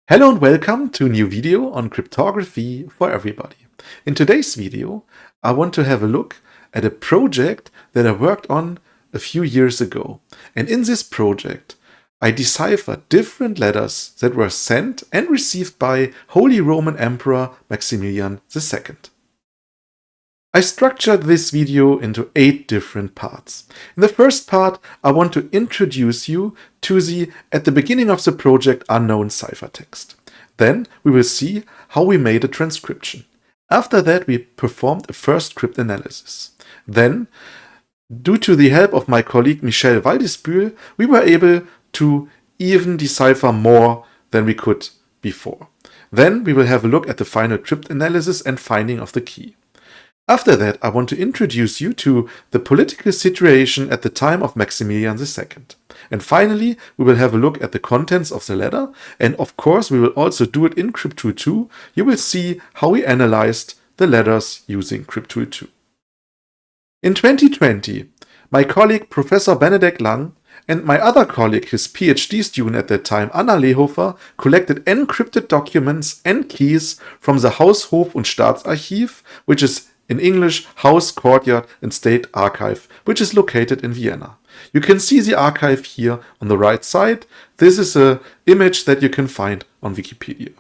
Hello and welcome to a new video on cryptography for everybody. In today's video, I want to have a look at a project that I worked on a few years ago. And in this project, I deciphered different letters that were sent and received by Holy Roman Emperor Maximilian II. I structured this video into 8 different parts. In the first part, I want to introduce you to the, at the beginning of the project, unknown ciphertext. Then we will see how we made a transcription. After that, we performed a first cryptanalysis. Then, due to the help of my colleague Michel Waldisbühl, we were able to even decipher more than we could before. Then we will have a look at the final cryptanalysis and finding of the key. After that, I want to introduce you to the political situation at the time of Maximilian II. And finally, we will have a look at the contents of the letter, and of course we will also do it in CrypTool 2. You will see how we analyzed the letters using CrypTool 2. In 2020, my colleague Professor Benedict Lang and my other colleague, his PhD student at that time, Anna Lehofer, collected encrypted documents and keys from the Haus-, Hof- und Staatsarchiv, which is in English, House, Courtyard and State Archive, which is located in Vienna. You can see the archive here on the right side. This is an image that you can find on Wikipedia.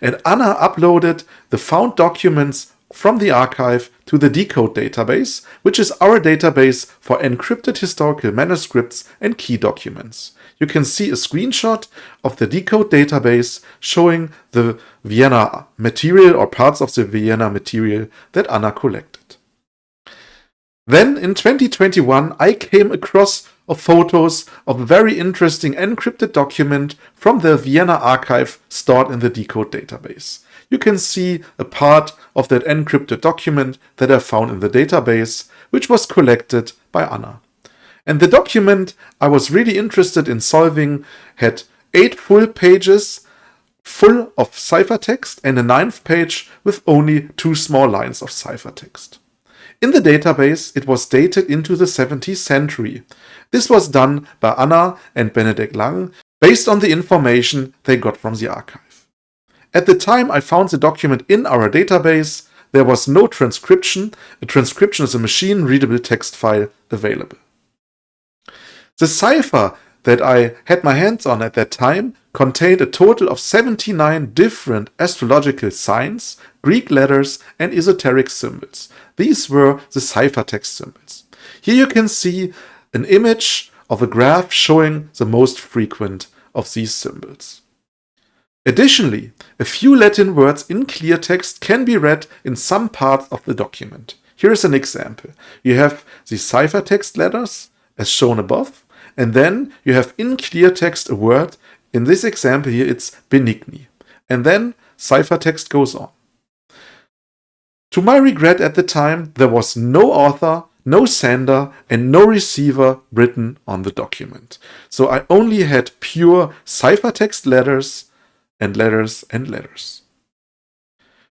And Anna uploaded the found documents from the archive to the Decode database, which is our database for encrypted historical manuscripts and key documents. You can see a screenshot of the Decode database showing the Vienna material or parts of the Vienna material that Anna collected. Then in 2021, I came across photos of a very interesting encrypted document from the Vienna archive stored in the Decode database. You can see a part of that encrypted document that I found in the database, which was collected by Anna. And the document I was really interested in solving had 8 full pages full of ciphertext and a 9th page with only 2 small lines of ciphertext. In the database, it was dated into the 17th century. This was done by Anna and Benedict Lang based on the information they got from the archive. At the time I found the document in our database, there was no transcription. A transcription is a machine-readable text file available. The cipher that I had my hands on at that time contained a total of 79 different astrological signs, Greek letters, and esoteric symbols. These were the ciphertext symbols. Here you can see an image of a graph showing the most frequent of these symbols. Additionally, a few Latin words in clear text can be read in some parts of the document. Here is an example. You have the ciphertext letters as shown above, and then you have in clear text a word. In this example here it's benigni. And then ciphertext goes on. To my regret at the time, there was no author, no sender, and no receiver written on the document. So I only had pure ciphertext letters and letters and letters.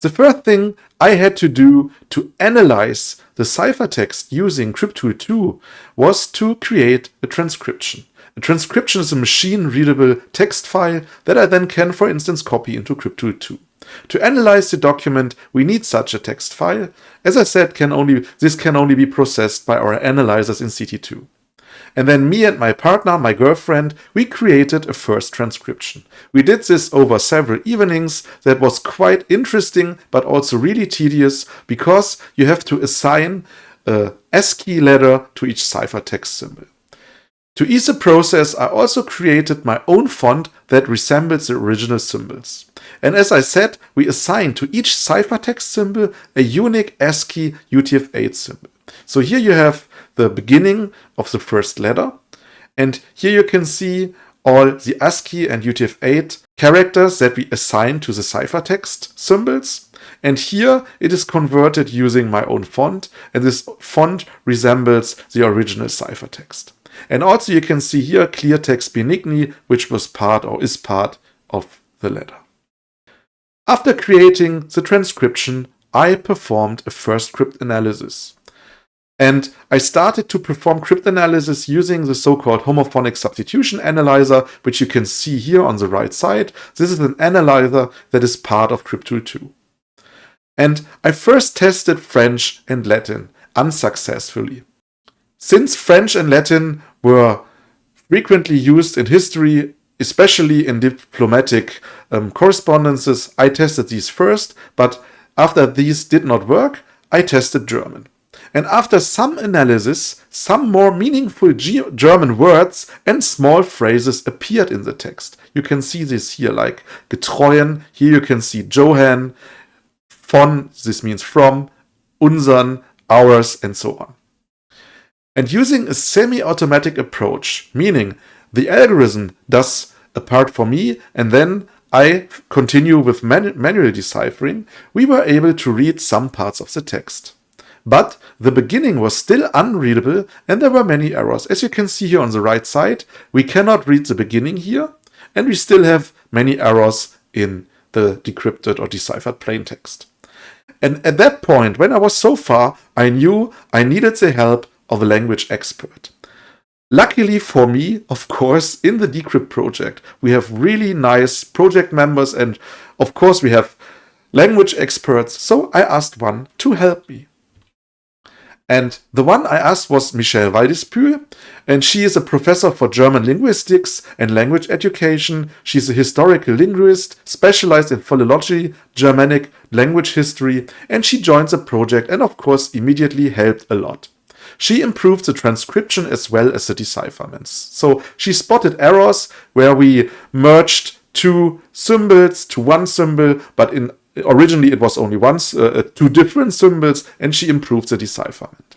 The first thing I had to do to analyze the ciphertext using CrypTool 2 was to create a transcription. A transcription is a machine-readable text file that I then can, for instance, copy into CrypTool 2. To analyze the document, we need such a text file. As I said, this can only be processed by our analyzers in CT2. And then me and my partner, my girlfriend, we created a first transcription. We did this over several evenings. That was quite interesting, but also really tedious because you have to assign a ASCII letter to each ciphertext symbol. To ease the process, I also created my own font that resembles the original symbols. And as I said, we assigned to each ciphertext symbol a unique ASCII UTF-8 symbol. So here you have the beginning of the first letter, and here you can see all the ASCII and UTF-8 characters that we assign to the ciphertext symbols. And here it is converted using my own font, and this font resembles the original ciphertext. And also you can see here clear text benigni, which was part or is part of the letter. After creating the transcription, I performed a first cryptanalysis. And I started to perform cryptanalysis using the so-called homophonic substitution analyzer, which you can see here on the right side. This is an analyzer that is part of CrypTool 2. And I first tested French and Latin unsuccessfully. Since French and Latin were frequently used in history, especially in diplomatic correspondences, I tested these first, but after these did not work, I tested German. And after some analysis, some more meaningful German words and small phrases appeared in the text. You can see this here, like getreuen. Here you can see Johann, von, this means from, unsern, ours, and so on. And using a semi-automatic approach, meaning the algorithm does a part for me and then I continue with manual deciphering, we were able to read some parts of the text. But the beginning was still unreadable and there were many errors. As you can see here on the right side, we cannot read the beginning here and we still have many errors in the decrypted or deciphered plaintext. And at that point, when I was so far, I knew I needed the help of a language expert. Luckily for me, of course, in the Decrypt project, we have really nice project members and of course we have language experts, so I asked one to help me. And the one I asked was Michelle Waldespül, and she is a professor for German linguistics and language education. She's a historical linguist, specialized in philology, Germanic language history, and she joined the project and of course immediately helped a lot. She improved the transcription as well as the decipherments. So she spotted errors where we merged two symbols to one symbol, but originally it was only two different symbols, and she improved the decipherment.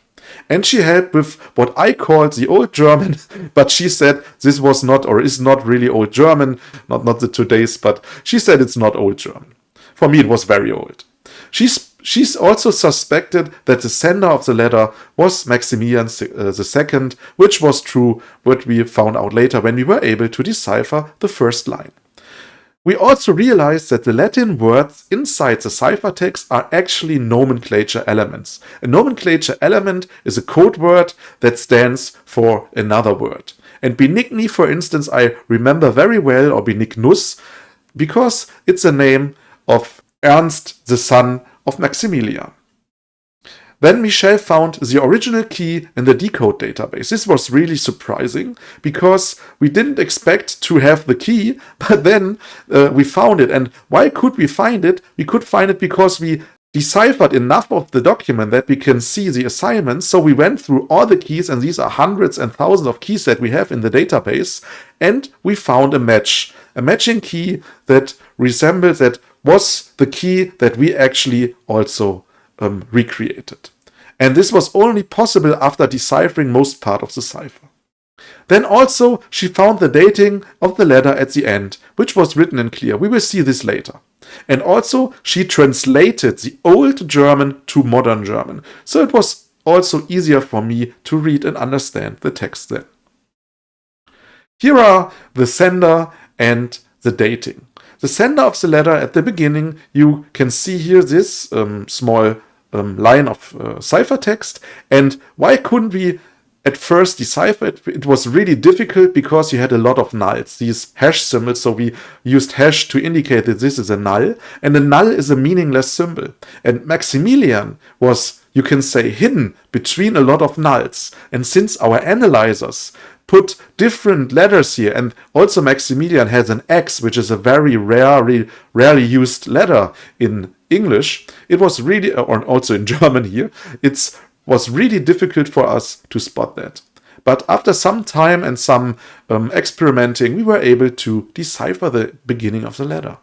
And she helped with what I called the old German, but she said this was not or is not really old German, not the today's, but she said it's not old German. For me it was very old. She's also suspected that the sender of the letter was Maximilian II, which was true, what we found out later when we were able to decipher the first line. We also realized that the Latin words inside the ciphertext are actually nomenclature elements. A nomenclature element is a code word that stands for another word. And benigni, for instance, I remember very well, or benignus, because it's a name of Ernst, the son of Maximilian. Then Michelle found the original key in the decode database. This was really surprising because we didn't expect to have the key, but then we found it. And why could we find it? We could find it because we deciphered enough of the document that we can see the assignments. So we went through all the keys, and these are hundreds and thousands of keys that we have in the database, and we found a matching key that resembled, that was the key that we actually also recreated. And this was only possible after deciphering most part of the cipher. Then also she found the dating of the letter at the end, which was written in clear. We will see this later. And also she translated the old German to modern German. So it was also easier for me to read and understand the text then. Here are the sender and the dating. The sender of the letter at the beginning, you can see here this small line of ciphertext. And why couldn't we at first decipher it? It was really difficult because you had a lot of nulls, these hash symbols. So we used hash to indicate that this is a null, and a null is a meaningless symbol. And Maximilian was, you can say, hidden between a lot of nulls. And since our analyzers put different letters here, and also Maximilian has an X, which is a very rarely used letter in English, it was really, or also in German here, it was really difficult for us to spot that. But after some time and some experimenting, we were able to decipher the beginning of the letter.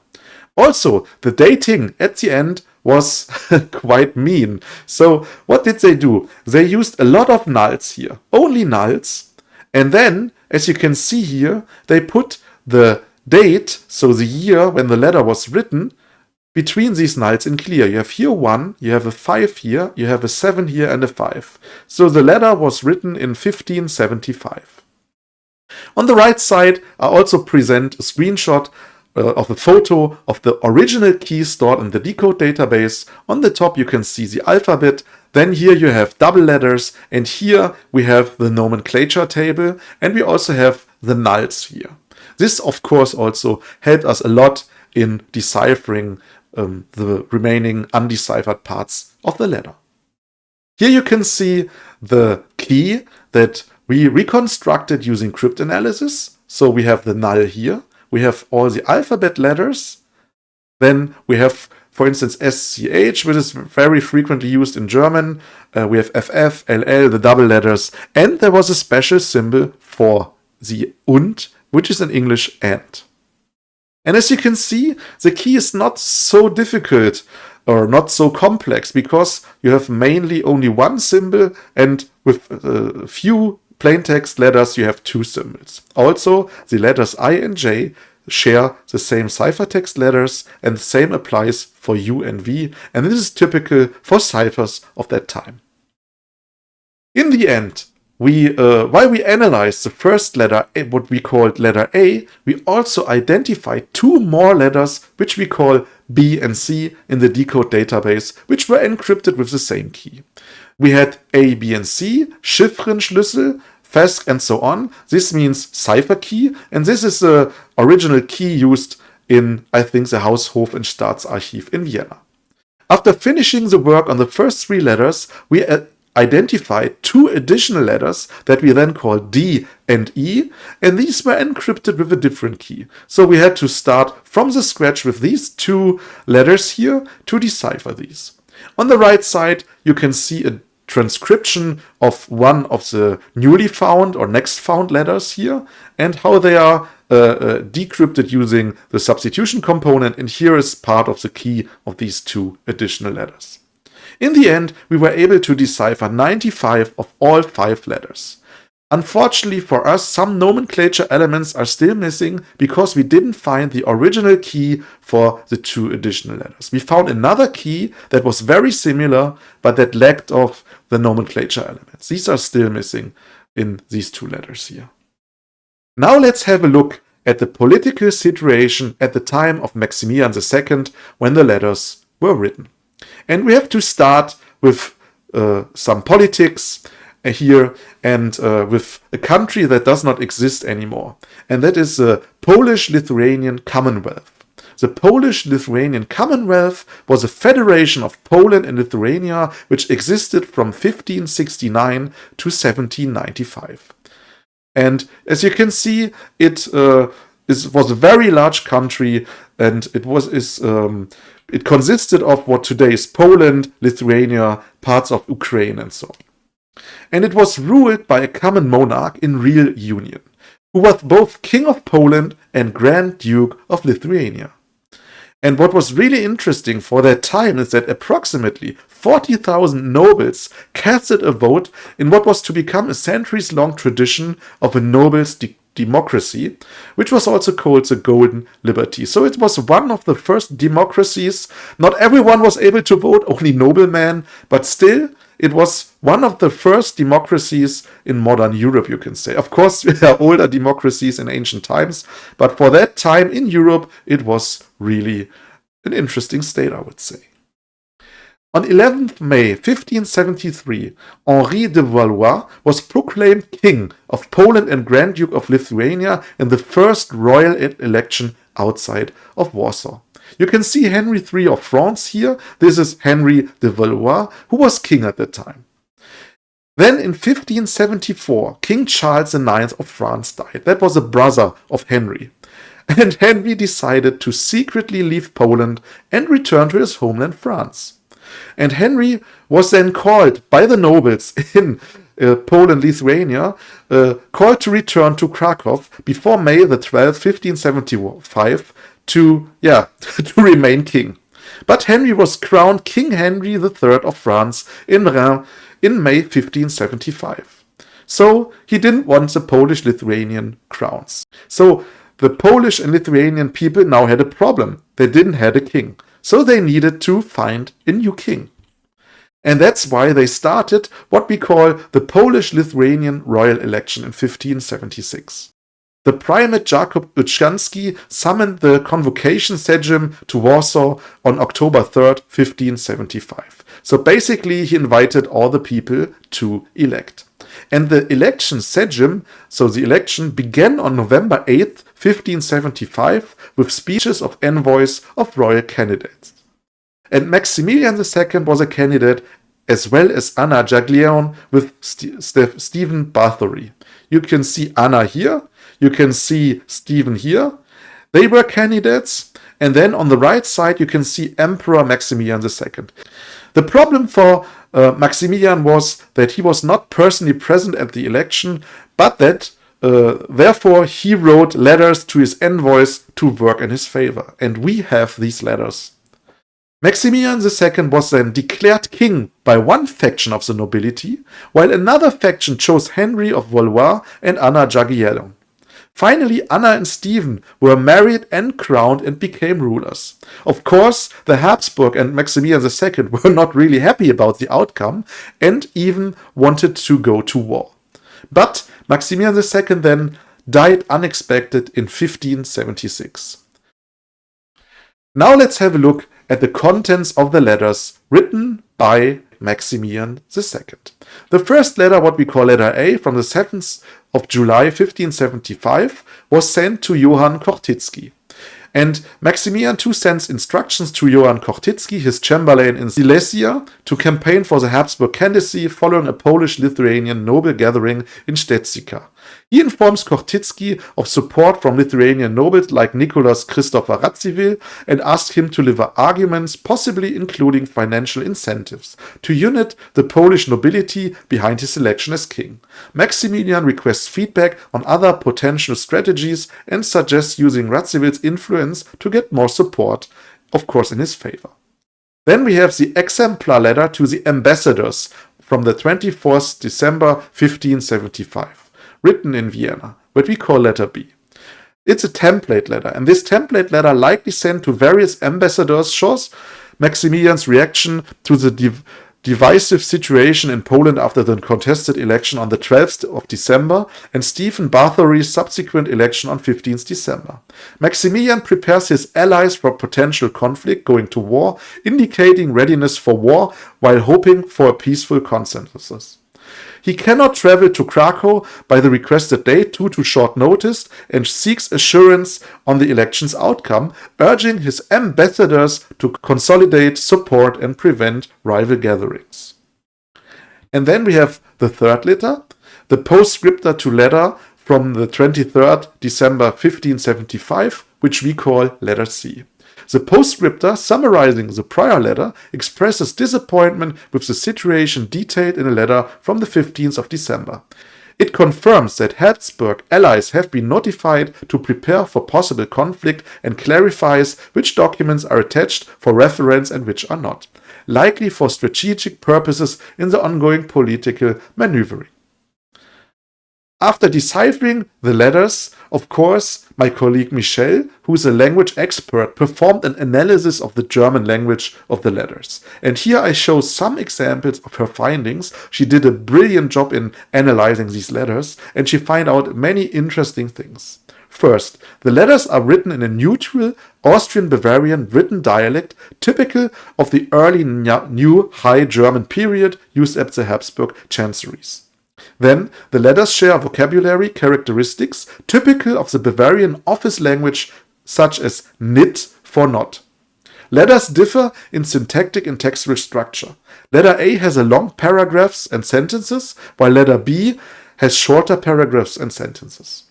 Also, the dating at the end was quite mean. So what did they do? They used a lot of nulls here, only nulls. And then, as you can see here, they put the date, so the year when the letter was written, between these nulls in clear. You have here 1, you have a 5 here, you have a 7 here and a 5. So the letter was written in 1575. On the right side, I also present a screenshot of a photo of the original key stored in the decode database. On the top you can see the alphabet, Then here you have double letters, and here we have the nomenclature table, and we also have the nulls here. This, of course, also helped us a lot in deciphering the remaining undeciphered parts of the letter. Here you can see the key that we reconstructed using cryptanalysis. So we have the null here. We have all the alphabet letters. Then we have, for instance, SCH, which is very frequently used in German. We have FF, LL, the double letters. And there was a special symbol for the und, which is in English and. And as you can see, the key is not so difficult or not so complex because you have mainly only one symbol, and with a few plaintext letters you have two symbols. Also, the letters I and J share the same ciphertext letters, and the same applies for U and V, and this is typical for ciphers of that time. In the end, while we analyzed the first letter, what we called letter A, we also identified two more letters, which we call B and C in the decode database, which were encrypted with the same key. We had A, B, and C, Chiffren, Schlüssel, Fest, and so on. This means cipher key, and this is the original key used in, I think, the Haushof- und Staatsarchiv in Vienna. After finishing the work on the first three letters, we identified two additional letters that we then called D and E, and these were encrypted with a different key. So we had to start from the scratch with these two letters here to decipher these. On the right side, you can see a transcription of one of the newly found or next found letters here, and how they are decrypted using the substitution component, and here is part of the key of these two additional letters. In the end, we were able to decipher 95 of all 5 letters. Unfortunately for us, some nomenclature elements are still missing because we didn't find the original key for the 2 additional letters. We found another key that was very similar, but that lacked of the nomenclature elements. These are still missing in these 2 letters here. Now let's have a look at the political situation at the time of Maximilian II when the letters were written. And we have to start with some politics here, and with a country that does not exist anymore. And that is the Polish-Lithuanian Commonwealth. The Polish-Lithuanian Commonwealth was a federation of Poland and Lithuania which existed from 1569 to 1795. And as you can see, it was a very large country, and it consisted of what today is Poland, Lithuania, parts of Ukraine, and so on. And it was ruled by a common monarch in real union, who was both King of Poland and Grand Duke of Lithuania. And what was really interesting for that time is that approximately 40,000 nobles casted a vote in what was to become a centuries-long tradition of a nobles' democracy, which was also called the Golden Liberty. So it was one of the first democracies. Not everyone was able to vote, only noblemen, but still it was one of the first democracies in modern Europe, you can say. Of course, there are older democracies in ancient times, but for that time in Europe, it was really an interesting state, I would say. On 11th May 1573, Henri de Valois was proclaimed King of Poland and Grand Duke of Lithuania in the first royal election outside of Warsaw. You can see Henry III of France here. This is Henry de Valois, who was king at the time. Then in 1574, King Charles IX of France died. That was a brother of Henry. And Henry decided to secretly leave Poland and return to his homeland France. And Henry was then called by the nobles in Poland, Lithuania, called to return to Krakow before May the 12th, 1575, to remain king. But Henry was crowned King Henry III of France in Reims in May 1575. So he didn't want the Polish-Lithuanian crowns. So the Polish and Lithuanian people now had a problem. They didn't have a king. So they needed to find a new king. And that's why they started what we call the Polish-Lithuanian royal election in 1576. The primate Jakub Uczynski summoned the convocation sejm to Warsaw on October 3rd, 1575. So basically, he invited all the people to elect. And the election sejm, so the election, began on November 8th, 1575, with speeches of envoys of royal candidates. And Maximilian II was a candidate, as well as Anna Jagellon with Stephen Bathory. You can see Anna here, you can see Stephen here. They were candidates, and then on the right side you can see Emperor Maximilian II. The problem for Maximilian was that he was not personally present at the election, but that therefore he wrote letters to his envoys to work in his favor. And we have these letters. Maximilian II was then declared king by one faction of the nobility, while another faction chose Henry of Valois and Anna Jagellon. Finally, Anna and Stephen were married and crowned and became rulers. Of course, the Habsburg and Maximilian II were not really happy about the outcome and even wanted to go to war. But Maximilian II then died unexpected in 1576. Now let's have a look at the contents of the letters written by Maximilian II. The first letter, what we call letter A, from the 7th of July 1575, was sent to Johann Korzybski. And Maximilian II sends instructions to Johann Korzybski, his chamberlain in Silesia, to campaign for the Habsburg candidacy following a Polish-lithuanian noble gathering in Stetzica. He informs Korzybski of support from Lithuanian nobles like Nicholas Christopher Radziwill and asks him to deliver arguments, possibly including financial incentives, to unite the Polish nobility behind his election as king. Maximilian requests feedback on other potential strategies and suggests using Radzivill's influence to get more support, of course in his favor. Then we have the exemplar letter to the ambassadors from the 24th December 1575. Written in Vienna, what we call letter B. It's a template letter, and this template letter likely sent to various ambassadors shows Maximilian's reaction to the divisive situation in Poland after the contested election on the 12th of December and Stephen Bathory's subsequent election on 15th December. Maximilian prepares his allies for potential conflict going to war, indicating readiness for war while hoping for a peaceful consensus. He cannot travel to Krakow by the requested date due to short notice and seeks assurance on the election's outcome, urging his ambassadors to consolidate support and prevent rival gatherings. And then we have the third letter, the postscripta to letter from the 23rd December 1575, which we call letter C. The postscripta, summarizing the prior letter, expresses disappointment with the situation detailed in a letter from the 15th of December. It confirms that Habsburg allies have been notified to prepare for possible conflict and clarifies which documents are attached for reference and which are not, likely for strategic purposes in the ongoing political maneuvering. After deciphering the letters, of course, my colleague Michelle, who is a language expert, performed an analysis of the German language of the letters. And here I show some examples of her findings. She did a brilliant job in analyzing these letters, and she found out many interesting things. First, the letters are written in a neutral Austrian-Bavarian written dialect typical of the early New High German period used at the Habsburg chanceries. Then, the letters share vocabulary characteristics typical of the Bavarian office language, such as nit for not. Letters differ in syntactic and textual structure. Letter A has a long paragraphs and sentences, while letter B has shorter paragraphs and sentences.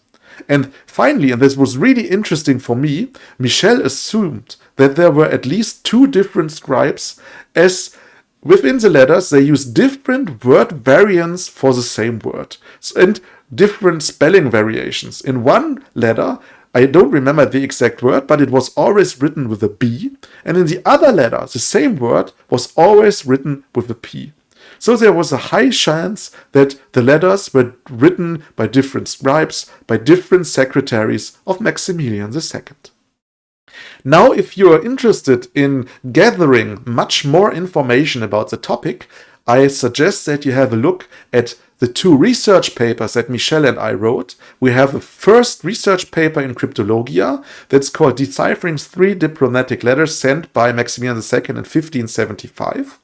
And finally, and this was really interesting for me, Michelle assumed that there were at least two different scribes, as within the letters they use different word variants for the same word and different spelling variations. In one letter, I don't remember the exact word, but it was always written with a B, and in the other letter, the same word was always written with a P. So there was a high chance that the letters were written by different scribes, by different secretaries of Maximilian II. Now, if you are interested in gathering much more information about the topic, I suggest that you have a look at the two research papers that Michelle and I wrote. We have a first research paper in Cryptology that's called Deciphering 3 Diplomatic Letters Sent by Maximilian II in 1575.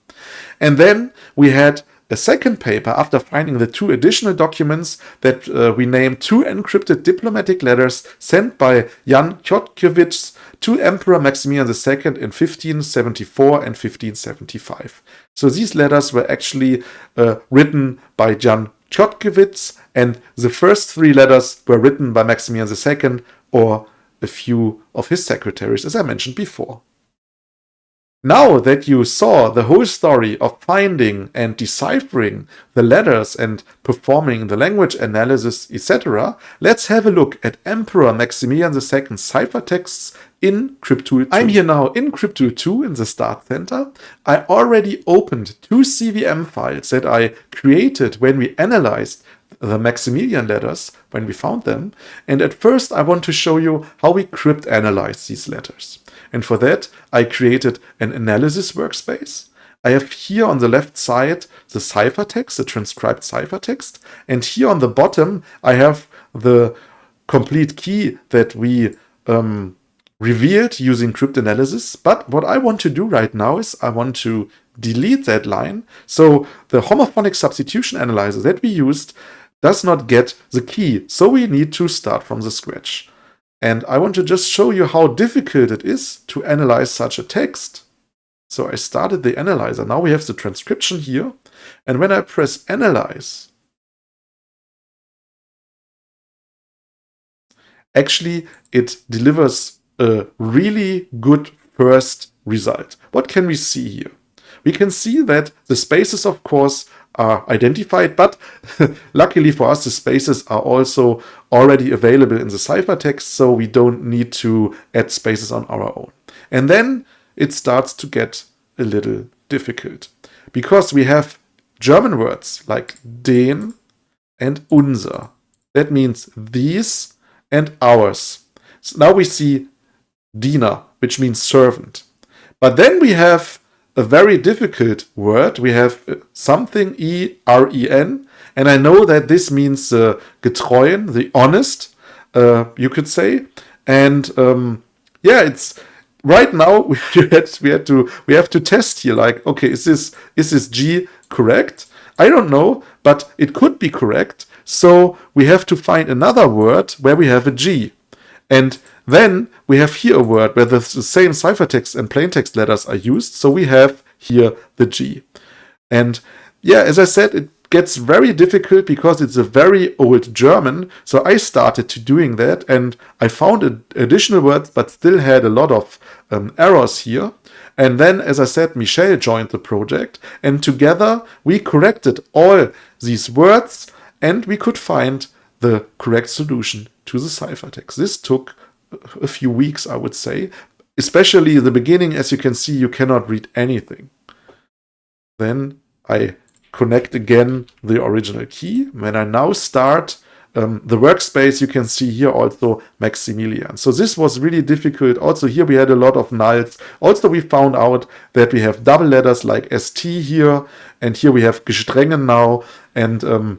And then we had a second paper after finding the 2 additional documents that we named 2 encrypted diplomatic letters sent by Jan Kotkiewicz to Emperor Maximilian II in 1574 and 1575. So these letters were actually written by Jan Kotkiewicz, and the first 3 letters were written by Maximilian II or a few of his secretaries, as I mentioned before. Now that you saw the whole story of finding and deciphering the letters and performing the language analysis, etc., let's have a look at Emperor Maximilian II's ciphertexts in CrypTool 2. I'm here now in CrypTool 2 in the Start Center. I already opened 2 CVM files that I created when we analyzed the Maximilian letters, when we found them. And at first I want to show you how we cryptanalyze these letters. And for that, I created an analysis workspace. I have here on the left side the ciphertext, the transcribed ciphertext. And here on the bottom, I have the complete key that we revealed using cryptanalysis. But what I want to do right now is I want to delete that line. So the homophonic substitution analyzer that we used does not get the key. So we need to start from the scratch. And I want to just show you how difficult it is to analyze such a text. So I started the analyzer. Now we have the transcription here. And when I press analyze, actually it delivers a really good first result. What can we see here? We can see that the spaces, of course, are identified, but luckily for us, the spaces are also already available in the ciphertext, so we don't need to add spaces on our own. And then it starts to get a little difficult, because we have German words like den and unser. That means these and ours. So now we see Diener, which means servant. But then we have a very difficult word. We have something E-R-E-N, and I know that this means getreuen, the honest, you could say. And yeah, it's right now we have to test here. Like, okay, is this G correct? I don't know, but it could be correct. So we have to find another word where we have a G, and then we have here a word where the same ciphertext and plaintext letters are used. So we have here the G. And yeah, as I said, it gets very difficult because it's a very old German. So I started to doing that, and I found additional words, but still had a lot of errors here. And then, as I said, Michel joined the project, and together we corrected all these words, and we could find the correct solution to the ciphertext. This took a few weeks, I would say, especially the beginning. As you can see, you cannot read anything. Then I connect again the original key. When I now start the workspace, you can see here also Maximilian. So this was really difficult. Also here we had a lot of nulls. Also we found out that we have double letters like ST here, and here we have gestrengen now, and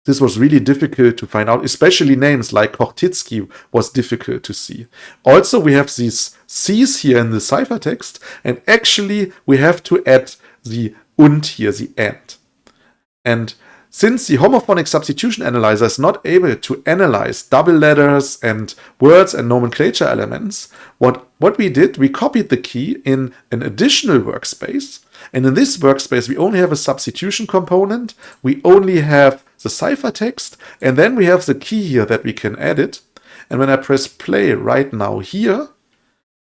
this was really difficult to find out, especially names like Kortitsky was difficult to see. Also, we have these C's here in the ciphertext, and actually we have to add the und here, the and. And since the homophonic substitution analyzer is not able to analyze double letters and words and nomenclature elements, what we did, we copied the key in an additional workspace. And in this workspace, we only have a substitution component. We only have the ciphertext, and then we have the key here that we can edit. And when I press play right now here,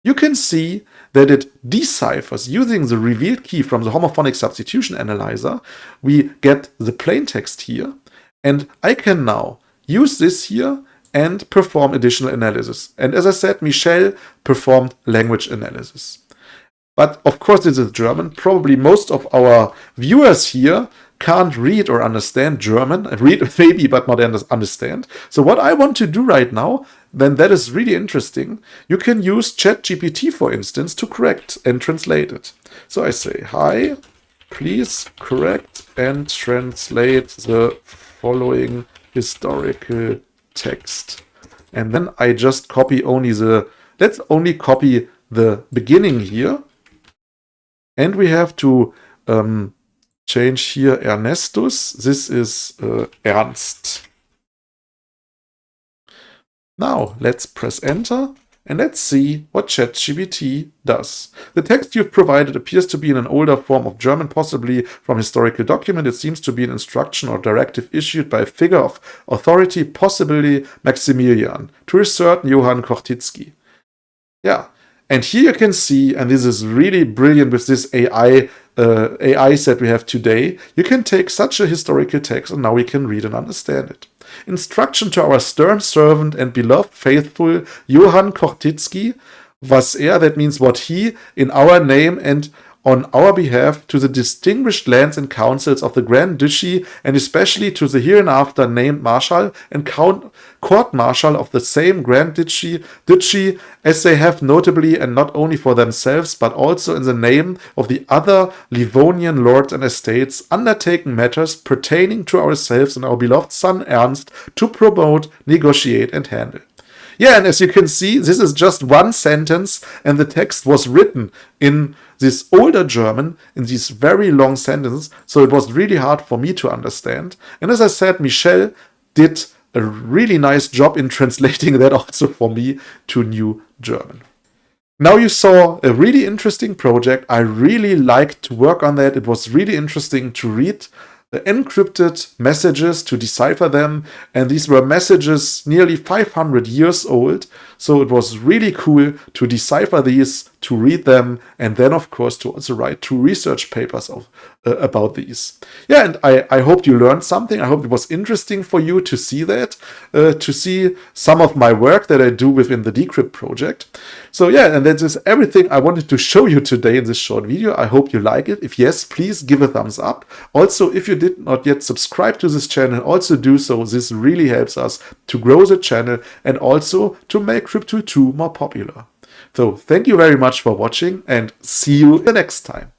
you can see that it deciphers using the revealed key from the homophonic substitution analyzer. We get the plaintext here, and I can now use this here and perform additional analysis. And as I said, Michel performed language analysis. But of course, this is German. Probably most of our viewers here can't read or understand German. Read maybe, but not understand. So what I want to do right now, then that is really interesting. You can use ChatGPT, for instance, to correct and translate it. So I say, hi, please correct and translate the following historical text. And then I just copy only let's only copy the beginning here. And we have to change here Ernestus. This is Ernst. Now let's press enter and let's see what ChatGPT does. The text you've provided appears to be in an older form of German, possibly from historical document. It seems to be an instruction or directive issued by a figure of authority, possibly Maximilian, to a certain Johann Kochtitsky. Yeah, and here you can see, and this is really brilliant with this AIs that we have today, you can take such a historical text and now we can read and understand it. Instruction to our stern servant and beloved faithful Johann Kochtitsky, was er, that means what he, in our name and on our behalf, to the distinguished lands and councils of the Grand Duchy, and especially to the hereinafter named Marshal and Court Marshal of the same Grand Duchy, as they have notably, and not only for themselves, but also in the name of the other Livonian lords and estates, undertaken matters pertaining to ourselves and our beloved son Ernst to promote, negotiate, and handle. Yeah, and as you can see, this is just one sentence, and the text was written in this older German, in these very long sentences, so it was really hard for me to understand. And as I said, Michel did a really nice job in translating that also for me to new German. Now you saw a really interesting project. I really liked to work on that. It was really interesting to read the encrypted messages, to decipher them, and these were messages nearly 500 years old, so it was really cool to decipher these, to read them, and then of course to also write 2 research papers about these. Yeah, and I hope you learned something. I hope it was interesting for you to see that, to see some of my work that I do within the Decrypt project. So yeah, and that is everything I wanted to show you today in this short video. I hope you like it. If yes, please give a thumbs up. Also, if you did not yet subscribe to this channel, also do so. This really helps us to grow the channel and also to make Crypto 2 more popular. So thank you very much for watching and see you the next time.